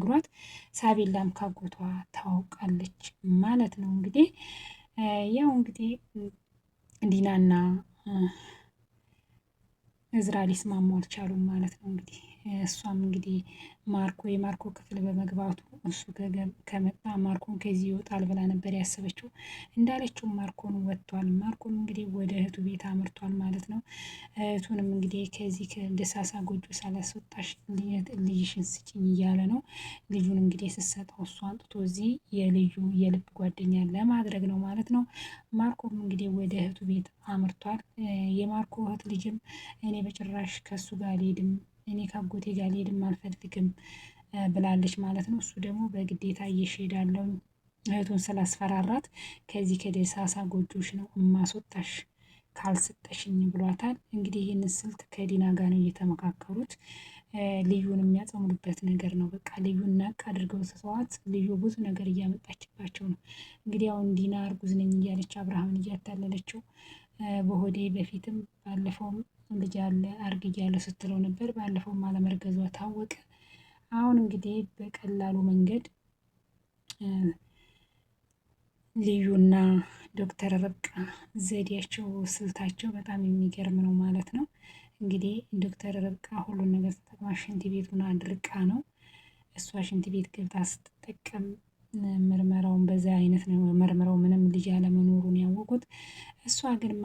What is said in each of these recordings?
ነግሯት ሳቢላም ካጎቷ ታውቃለች ማለት ነው። እንግዲህ ያው እንግዲህ ዲናና እዝራ ሊስማሙ አልቻሉም ማለት ነው። እንግዲህ እሷም እንግዲህ የማርኮ ክፍል በመግባቱ እሱ ከመጣ ማርኮን ከዚህ ይወጣል ብላ ነበር ያሰበችው። እንዳለችው ማርኮን ወጥቷል። ማርኮን እንግዲህ ወደ እህቱ ቤት አምርቷል ማለት ነው። እህቱንም እንግዲህ ከዚህ ከደሳሳ ጎጆ ሳላስወጣሽ ልጅሽን ስጭኝ እያለ ነው። ልጁን እንግዲህ ስትሰጠው እሱ አንጥቶ እዚህ የልዩ የልብ ጓደኛ ለማድረግ ነው ማለት ነው። ማርኮም እንግዲህ ወደ እህቱ ቤት አምርቷል። የማርኮ እህት ልጅም እኔ በጭራሽ ከሱ ጋር አልሄድም፣ እኔ ካጎቴ ጋር አልሄድም አልፈልግም ብላለች ማለት ነው። እሱ ደግሞ በግዴታ እየሄዳለሁ እህቱን ስላስፈራራት ከዚህ ከደሳሳ ጎጆች ነው እማስወጣሽ ካልሰጠሽኝ ብሏታል። እንግዲህ ይህንን ስልት ከዲና ጋር ነው እየተመካከሩት። ልዩን የሚያጸምዱበት ነገር ነው። በቃ ልዩን ናቅ አድርገው ተሰዋት። ልዩ ብዙ ነገር እያመጣችባቸው ነው። እንግዲህ አሁን ዲና እርጉዝ ነኝ እያለች አብርሃምን እያታለለችው በሆዴ በፊትም ባለፈውም ልጅ አለ አርግ እያለ ስትለው ነበር። ባለፈውም አለመርገዟ ታወቀ። አሁን እንግዲህ በቀላሉ መንገድ ልዩና ዶክተር ርብቃ ዘዴያቸው ስልታቸው በጣም የሚገርም ነው ማለት ነው። እንግዲህ ዶክተር ርብቃ ሁሉን ነገር ተጠቅማ ሽንት ቤቱን አድርቃ ነው እሷ ሽንት ቤት ገብታ ስትጠቀም ምርመራውን በዛ አይነት ነው መርምረው ምንም ልጅ አለመኖሩን ያወቁት። እሷ ግን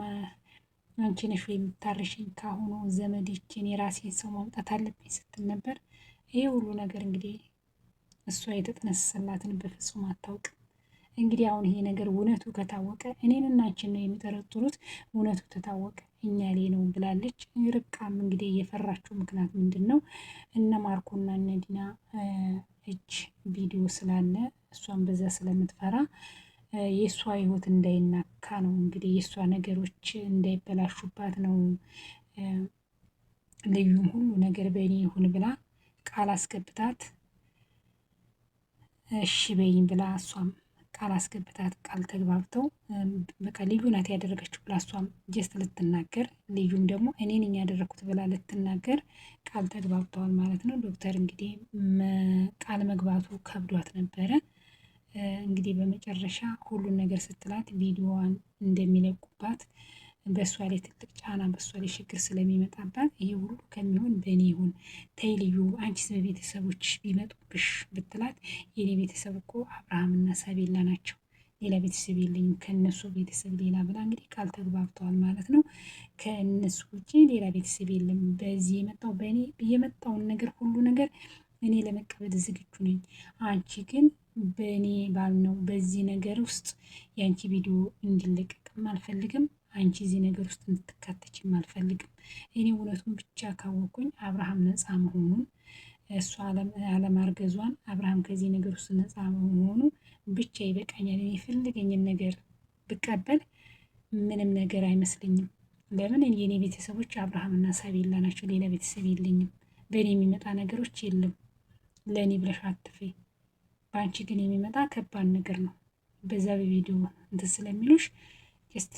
አንቺ ነሽ ወይ የምታርሽኝ? ካሁኑ ዘመዶቼን የራሴን ሰው ማምጣት አለብኝ ስትል ነበር። ይሄ ሁሉ ነገር እንግዲህ እሷ የተጠነሰሰላትን በፍጹም አታውቅም። እንግዲህ አሁን ይሄ ነገር እውነቱ ከታወቀ እኔንና አንቺን ነው የሚጠረጥሩት፣ እውነቱ ከታወቀ እኛ ላይ ነው ብላለች። ርብቃም እንግዲህ የፈራችው ምክንያት ምንድን ነው? እነ ማርኮና እነ ዲና እጅ ቪዲዮ ስላለ እሷን በዛ ስለምትፈራ የእሷ ህይወት እንዳይናካ ነው እንግዲህ የእሷ ነገሮች እንዳይበላሹባት ነው። ልዩም ሁሉ ነገር በእኔ ይሁን ብላ ቃል አስገብታት እሺ በይኝ ብላ እሷም ቃል አስገብታት ቃል ተግባብተው በቃ ልዩ ናት ያደረገችው ብላ እሷም ጀስት ልትናገር ልዩም ደግሞ እኔ ነኝ ያደረኩት ብላ ልትናገር ቃል ተግባብተዋል ማለት ነው። ዶክተር እንግዲህ ቃል መግባቱ ከብዷት ነበረ። እንግዲህ በመጨረሻ ሁሉን ነገር ስትላት ቪዲዮዋን እንደሚለቁባት በእሷ ላይ ትልቅ ጫና በእሷ ላይ ችግር ስለሚመጣባት ይሄ ሁሉ ከሚሆን በእኔ ይሁን ተይ ልዩ አንቺስ በቤተሰቦች ቢመጡብሽ ብትላት የኔ ቤተሰብ እኮ አብርሃምና ሳቤላ ናቸው፣ ሌላ ቤተሰብ የለኝም ከእነሱ ቤተሰብ ሌላ ብላ እንግዲህ ቃል ተግባብተዋል ማለት ነው። ከእነሱ ውጭ ሌላ ቤተሰብ የለም። በዚህ የመጣው በእኔ የመጣውን ነገር ሁሉ ነገር እኔ ለመቀበል ዝግጁ ነኝ። አንቺ ግን በእኔ ባል ነው በዚህ ነገር ውስጥ የአንቺ ቪዲዮ እንዲለቀቅም አልፈልግም። አንቺ እዚህ ነገር ውስጥ እንድትካተችም አልፈልግም። እኔ እውነቱን ብቻ ካወቅኩኝ አብርሃም ነፃ መሆኑን እሷ አለማርገዟን አብርሃም ከዚህ ነገር ውስጥ ነፃ መሆኑ ብቻ ይበቃኛል። እኔ የፈለገኝን ነገር ብቀበል ምንም ነገር አይመስለኝም። ለምን የኔ ቤተሰቦች አብርሃምና ሳቤላ ናቸው፣ ሌላ ቤተሰብ የለኝም። በእኔ የሚመጣ ነገሮች የለም። ለእኔ ብለሽ አትፍሪ። በአንቺ ግን የሚመጣ ከባድ ነገር ነው። በዛ በቪዲዮ እንትን ስለሚሉሽ ጀስት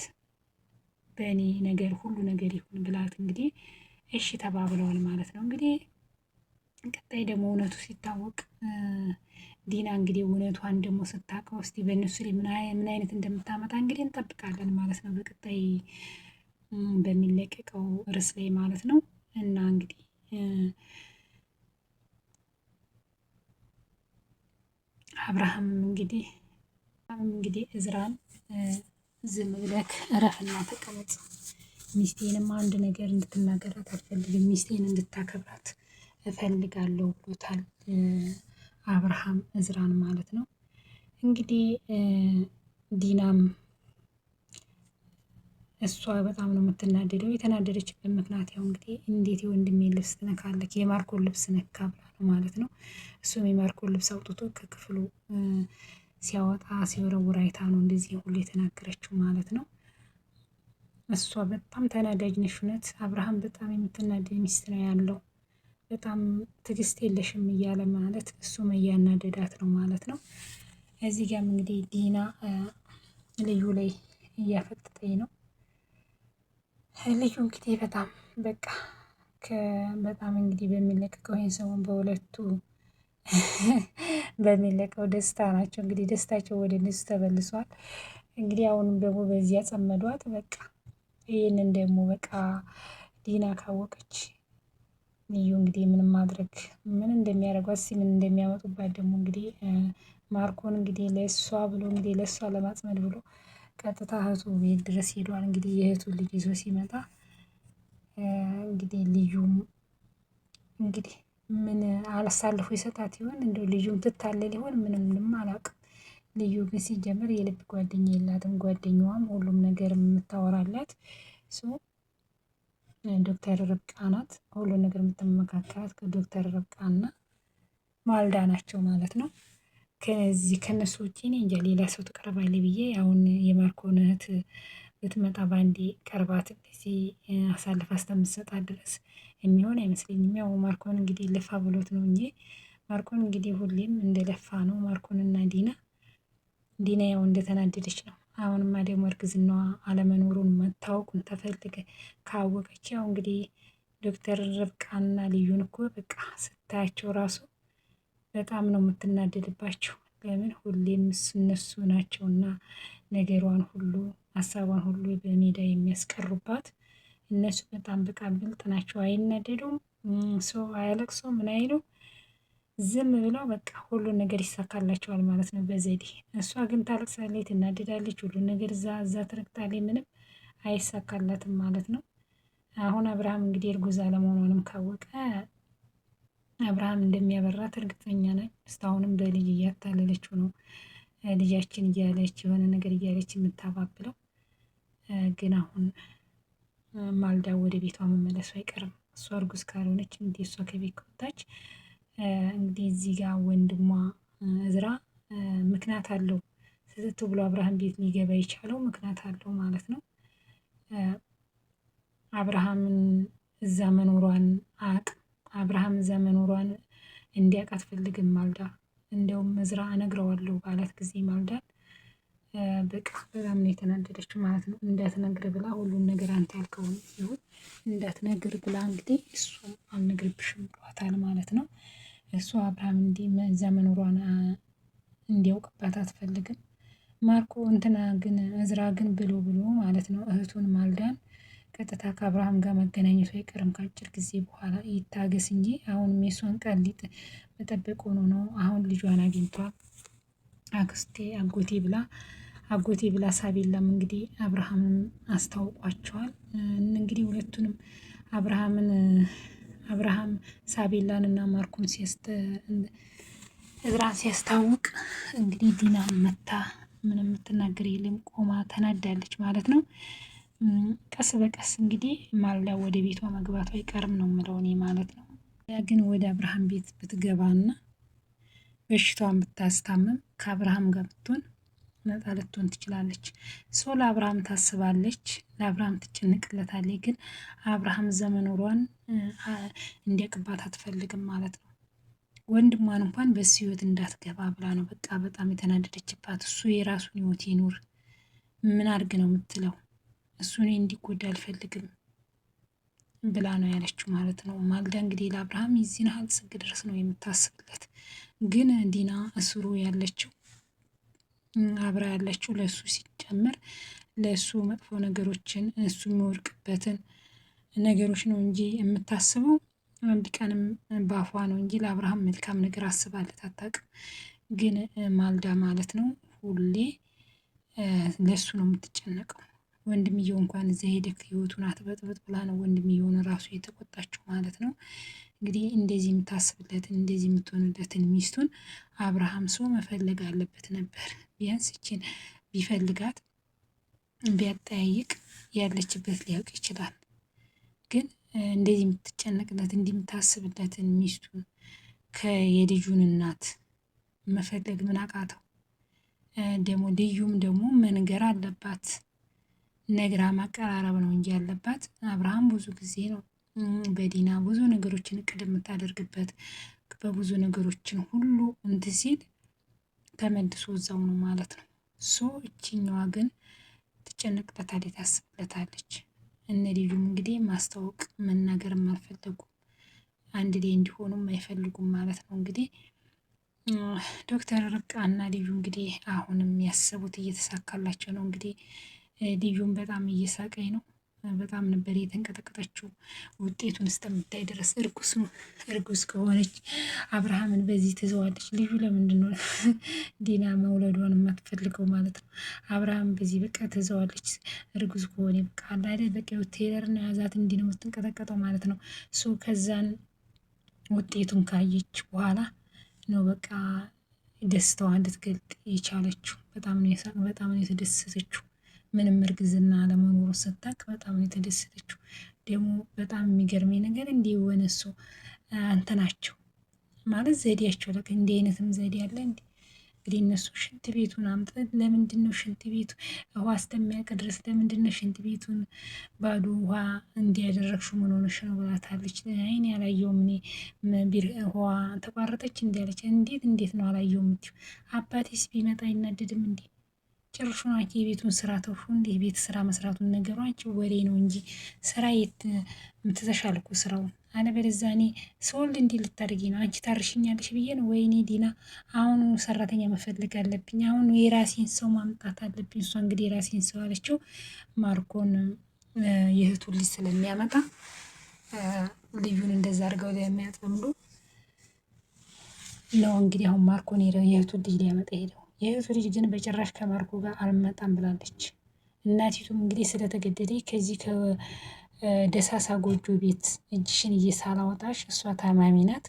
በእኔ ነገር ሁሉ ነገር ይሁን ብላት እንግዲህ እሺ ተባብለዋል ማለት ነው። እንግዲህ ቀጣይ ደግሞ እውነቱ ሲታወቅ ዲና እንግዲህ እውነቷን ደግሞ ስታውቀው እስቲ በእነሱ ላይ ምን አይነት እንደምታመጣ እንግዲህ እንጠብቃለን ማለት ነው፣ በቀጣይ በሚለቀቀው ርዕስ ላይ ማለት ነው። እና እንግዲህ አብርሃም እንግዲህ እዝራን ዝም ብለክ እረፍና ተቀመጥ፣ ሚስቴንም አንድ ነገር እንድትናገራት አልፈልግም፣ ሚስቴን እንድታከብራት እፈልጋለሁ ብሎታል አብርሃም እዝራን ማለት ነው። እንግዲህ ዲናም እሷ በጣም ነው የምትናደደው። የተናደደችበት ምክንያት ያው እንግዲህ እንዴት የወንድሜ ልብስ ትነካለክ የማርኮን ልብስ ነካ ብላ ነው ማለት ነው። እሱም የማርኮን ልብስ አውጥቶ ከክፍሉ ሲያወጣ ሲወረውር አይታ ነው እንደዚህ ሁሉ የተናገረችው ማለት ነው። እሷ በጣም ተናዳጅ ነሽ እውነት። አብርሃም በጣም የምትናደድ ሚስት ነው ያለው። በጣም ትዕግስት የለሽም እያለ ማለት እሱም እያናደዳት ነው ማለት ነው። እዚህ ጋርም እንግዲህ ዲና ልዩ ላይ እያፈጠጠኝ ነው። ልዩ እንግዲህ በጣም በቃ በጣም እንግዲህ በሚለቀቀው ይሄን ሰሞን በሁለቱ በሚለቀው ደስታ ናቸው። እንግዲህ ደስታቸው ወደ እነሱ ተመልሷል። እንግዲህ አሁንም ደግሞ በዚህ ያጸመዷት በቃ ይህንን ደግሞ በቃ ዲና ካወቀች ልዩ እንግዲህ ምንም ማድረግ ምን እንደሚያደርጓት ምን እንደሚያመጡባት ደግሞ እንግዲህ ማርኮን እንግዲህ ለእሷ ብሎ እንግዲህ ለእሷ ለማጽመድ ብሎ ቀጥታ እህቱ ቤት ድረስ ሄዷል። እንግዲህ የእህቱ ልጅ ይዞ ሲመጣ እንግዲህ ልዩም እንግዲህ ምን አላሳልፎ ይሰጣት ይሆን እንደው ልዩም ትታለል ይሆን ምንም አላውቅም። ልዩ ግን ሲጀመር የልብ ጓደኛ የላትም። ጓደኛዋም ሁሉም ነገር የምታወራላት ዶክተር ርብቃ ናት። ሁሉን ነገር የምትመካከራት ከዶክተር ርብቃና ማልዳ ናቸው ማለት ነው። ከዚህ ከነሱ ውጭ እኔ እንጃ ሌላ ሰው ትቀርባለች ብዬ አሁን የማርኮን እህት ብትመጣ ባንዴ ቀርባት እንደዚህ አሳልፋ እስከምትሰጣት ድረስ የሚሆን አይመስለኝም። ያው ማርኮን እንግዲህ ለፋ ብሎት ነው እንጂ ማርኮን እንግዲህ ሁሌም እንደለፋ ነው። ማርኮንና ዲና ያው እንደተናደደች ነው። አሁንማ ደግሞ እርግዝናዋ አለመኖሩን መታወቁን ተፈልገ ካወቀች ያው እንግዲህ ዶክተር ርብቃና ልዩን እኮ በቃ ስታያቸው ራሱ በጣም ነው የምትናደድባቸው። ለምን ሁሌም እነሱ ናቸውና ነገሯን ሁሉ ሀሳቧን ሁሉ በሜዳ የሚያስቀሩባት። እነሱ በጣም በቃ ብልጥ ናቸው። አይናደዱም፣ ሰው አያለቅሱ ምን አይሉ ዝም ብለው በቃ ሁሉን ነገር ይሳካላቸዋል ማለት ነው በዘዴ። እሷ ግን ታለቅሳለች፣ ትናደዳለች፣ ሁሉን ነገር እዛ ትረግጣለች፣ ምንም አይሳካላትም ማለት ነው። አሁን አብርሃም እንግዲህ እርጉዝ አለመሆኗንም ካወቀ አብርሃም እንደሚያበራት እርግጠኛ ነኝ። እስካሁንም በልጅ እያታለለችው ነው። ልጃችን እያለች የሆነ ነገር እያለች የምታባብለው ግን አሁን ማልዳ ወደ ቤቷ መመለሱ አይቀርም። እሷ እርጉዝ ካልሆነች እንግዲህ እሷ ከቤት ከወጣች እንግዲህ እዚህ ጋር ወንድሟ እዝራ ምክንያት አለው ስህተት ብሎ አብርሃም ቤት ሊገባ የቻለው ምክንያት አለው ማለት ነው። አብርሃምን እዛ መኖሯን አብርሃም እዛ መኖሯን እንዲያውቅ አትፈልግም ማልዳ። እንደውም እዝራ እነግረዋለሁ ባላት ጊዜ ማልዳን በቃ በጣም ነው የተናደደችው ማለት ነው። እንዳትነግር ብላ ሁሉን ነገር አንተ ያልከውን ይሁን እንዳትነግር ብላ እንግዲህ እሱ አልነግርብሽም ብሏታል ማለት ነው። እሱ አብርሃም እንዲህ እዛ መኖሯን እንዲያውቅባት አትፈልግም። ማርኮ እንትና ግን እዝራ ግን ብሎ ማለት ነው እህቱን ማልዳን ቀጥታ ከአብርሃም ጋር መገናኘቱ አይቀርም ከአጭር ጊዜ በኋላ ይታገስ እንጂ አሁንም የሷን ቃል መጠበቅ ሆኖ ነው። አሁን ልጇን አግኝቷል። አክስቴ አጎቴ ብላ ሳቤላም እንግዲህ አብርሃምም አስታውቋቸዋል። እንግዲህ ሁለቱንም አብርሃም ሳቤላን እና ማርኮን እዝራን ሲያስታውቅ እንግዲህ ዲና መታ ምንም የምትናገር የለም ቆማ ተናዳለች ማለት ነው። ቀስ በቀስ እንግዲህ ማልዳ ወደ ቤቷ መግባቷ አይቀርም ነው የምለው እኔ ማለት ነው። ግን ወደ አብርሃም ቤት ብትገባና በሽታዋን ብታስታምም ከአብርሃም ጋር ብትሆን ነፃ ልትሆን ትችላለች። ሰው ለአብርሃም ታስባለች፣ ለአብርሃም ትጨንቅለታለች። ግን አብርሃም እዛ መኖሯን እንዲያውቅባት አትፈልግም ማለት ነው። ወንድሟን እንኳን በሱ ህይወት እንዳትገባ ብላ ነው በቃ በጣም የተናደደችባት። እሱ የራሱን ህይወት ይኑር ምን አድርግ ነው የምትለው። እሱ እኔ እንዲጎዳ አልፈልግም ብላ ነው ያለችው ማለት ነው። ማልዳ እንግዲህ ለአብርሃም የዚህን ያህል ጥግ ድረስ ነው የምታስብለት። ግን ዲና እስሩ ያለችው አብራ ያለችው ለእሱ ሲጨመር ለእሱ መጥፎ ነገሮችን እሱ የሚወድቅበትን ነገሮች ነው እንጂ የምታስበው አንድ ቀንም በአፏ ነው እንጂ ለአብርሃም መልካም ነገር አስባለት አታውቅም። ግን ማልዳ ማለት ነው ሁሌ ለእሱ ነው የምትጨነቀው። ወንድምየው እንኳን እዚያ ሄደክ ህይወቱን አትበጥብጥ ብላ ነው ወንድምየውን ራሱ የተቆጣችው ማለት ነው። እንግዲህ እንደዚህ የምታስብለትን እንደዚህ የምትሆንለትን ሚስቱን አብርሃም ሰው መፈለግ አለበት ነበር። ቢያንስ ይችን ቢፈልጋት ቢያጠያይቅ ያለችበት ሊያውቅ ይችላል። ግን እንደዚህ የምትጨነቅለት እንዲህ የምታስብለትን ሚስቱን የልጁን እናት መፈለግ ምን አቃተው? ደግሞ ልዩም ደግሞ መንገር አለባት። ነግራ ማቀራረብ ነው እንጂ ያለባት። አብርሃም ብዙ ጊዜ ነው በዲና ብዙ ነገሮችን እቅድ የምታደርግበት በብዙ ነገሮችን ሁሉ እንትን ሲል ተመልሶ እዛው ነው ማለት ነው። እችኛዋ ግን ትጨነቅለታለች፣ ታስብለታለች። እነ ልዩም እንግዲህ ማስታወቅ መናገርም አልፈለጉም። አንድ ላይ እንዲሆኑም አይፈልጉም ማለት ነው። እንግዲህ ዶክተር ርብቃና ልዩ እንግዲህ አሁንም ያሰቡት እየተሳካላቸው ነው። እንግዲህ ልዩም በጣም እየሳቀኝ ነው። በጣም ነበር የተንቀጠቀጠችው ውጤቱን እስከምታይ ድረስ። እርጉዝ ከሆነች አብርሃምን በዚህ ትዘዋለች። ልዩ ለምንድን ነው ዲና መውለዷን የማትፈልገው ማለት ነው? አብርሃም በዚህ በቃ ትዘዋለች። እርጉዝ ከሆነ በቃ አለ አይደል በቃ ቴለር ነው ያዛት። እንዲህ ነው የምትንቀጠቀጠው ማለት ነው። ከዛን ውጤቱን ካየች በኋላ ነው በቃ ደስታዋን ልትገልጥ የቻለችው። በጣም ነው የተደሰተችው። ምንም እርግዝና አለመኖሩ ስታክ በጣም ነው የተደሰተችው። ደግሞ በጣም የሚገርመኝ ነገር እንዲህ የሆነ እሱ ናቸው ማለት ዘዴያቸው ለክ እንዲህ አይነትም ዘዴ አለ እንዲ እንግዲህ እነሱ ሽንት ቤቱን አምጥተን ለምንድን ነው ሽንት ቤቱ ውሃ እስከሚያልቅ ድረስ ለምንድን ነው ሽንት ቤቱን ባዶ ውሃ እንዲያደረግሽው ምን ሆነሽ ነው ብላታለች። አይኔ አላየውም እኔ ውሃ ተቋረጠች እንዲያለች እንዴት ነው አላየውም የምትይው? አባቴስ ቢመጣ አይናደድም እንዴ? ጭርሹ አንቺ የቤቱን ስራ ተውሹ እንዴ? ቤት ስራ መስራቱን ነገሩ አንቺ ወሬ ነው እንጂ ስራ የት ምትተሻልኩ ስራውን አለበለዚያ እኔ ስወልድ እንዲህ ልታደርጊ ነው? አንቺ ታርሽኛለሽ ብዬ ነው? ወይኔ ዲና አሁኑ ሰራተኛ መፈልግ አለብኝ። አሁኑ የራሴን ሰው ማምጣት አለብኝ። እሷ እንግዲህ የራሴን ሰው አለችው ማርኮን የእህቱን ልጅ ስለሚያመጣ ልዩን እንደዛ አድርገው ለሚያጠምዱ ነው እንግዲህ አሁን ማርኮን የእህቱን ልጅ ሊያመጣ ሄደው። የእህቱ ልጅ ግን በጭራሽ ከማርኮ ጋር አልመጣም ብላለች። እናቲቱም እንግዲህ ስለተገደደ ከዚህ ከደሳሳ ጎጆ ቤት እጅሽን እየሳላወጣሽ፣ እሷ ታማሚ ናት፣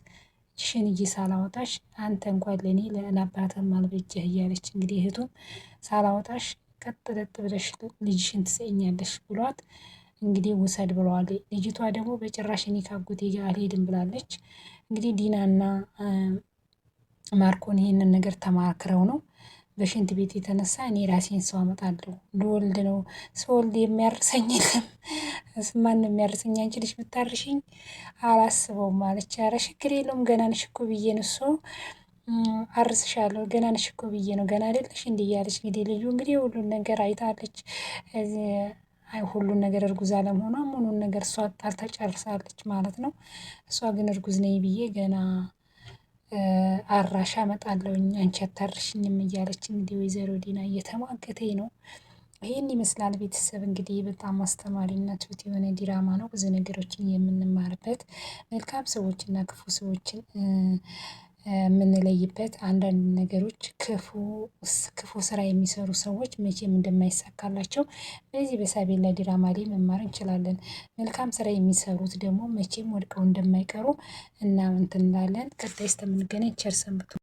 እጅሽን እየሳላወጣሽ አንተ እንኳን ለእኔ ለአባትህም አልበጀህ እያለች እንግዲህ እህቱም ሳላወጣሽ ቀጥለጥ ብለሽ ልጅሽን ትሰኛለሽ ብሏት እንግዲህ ውሰድ ብለዋል። ልጅቷ ደግሞ በጭራሽ እኔ ካጎቴ ጋር አልሄድም ብላለች። እንግዲህ ዲናና ማርኮን ይሄንን ነገር ተማክረው ነው በሽንት ቤት የተነሳ እኔ ራሴን ሰው አመጣለሁ ልወልድ ነው ስወልድ የሚያርሰኝ የለም። ማን ነው የሚያርሰኝ? አንቺ ልጅ ብታርሽኝ አላስበውም አለች። ኧረ ችግር የለውም ገና ነሽ እኮ ብዬ ነው እሱ አርስሻለሁ ገና ነሽ እኮ ብዬ ነው ገና አይደለሽ እንዲህ እያለች እንግዲህ ልዩ እንግዲህ ሁሉን ነገር አይታለች። ሁሉን ነገር እርጉዝ አለመሆኗ ምኑን ነገር እሷ አጣርታ ጨርሳለች ማለት ነው። እሷ ግን እርጉዝ ነኝ ብዬ ገና አራሻ እመጣለሁኝ አንቺ አታርሽኝም እያለች እንግዲህ ወይዘሮ ዲና እየተሟገተኝ ነው። ይህን ይመስላል ቤተሰብ እንግዲህ በጣም አስተማሪና ትሁት የሆነ ዲራማ ነው። ብዙ ነገሮችን የምንማርበት መልካም ሰዎችና ክፉ ሰዎችን የምንለይበት አንዳንድ ነገሮች ክፉ ስራ የሚሰሩ ሰዎች መቼም እንደማይሳካላቸው በዚህ በሳቤላ ዲራማ ላይ መማር እንችላለን። መልካም ስራ የሚሰሩት ደግሞ መቼም ወድቀው እንደማይቀሩ እና እንትን እንላለን። ቀጣይ እስከምንገናኝ ቸር ሰንብቱ።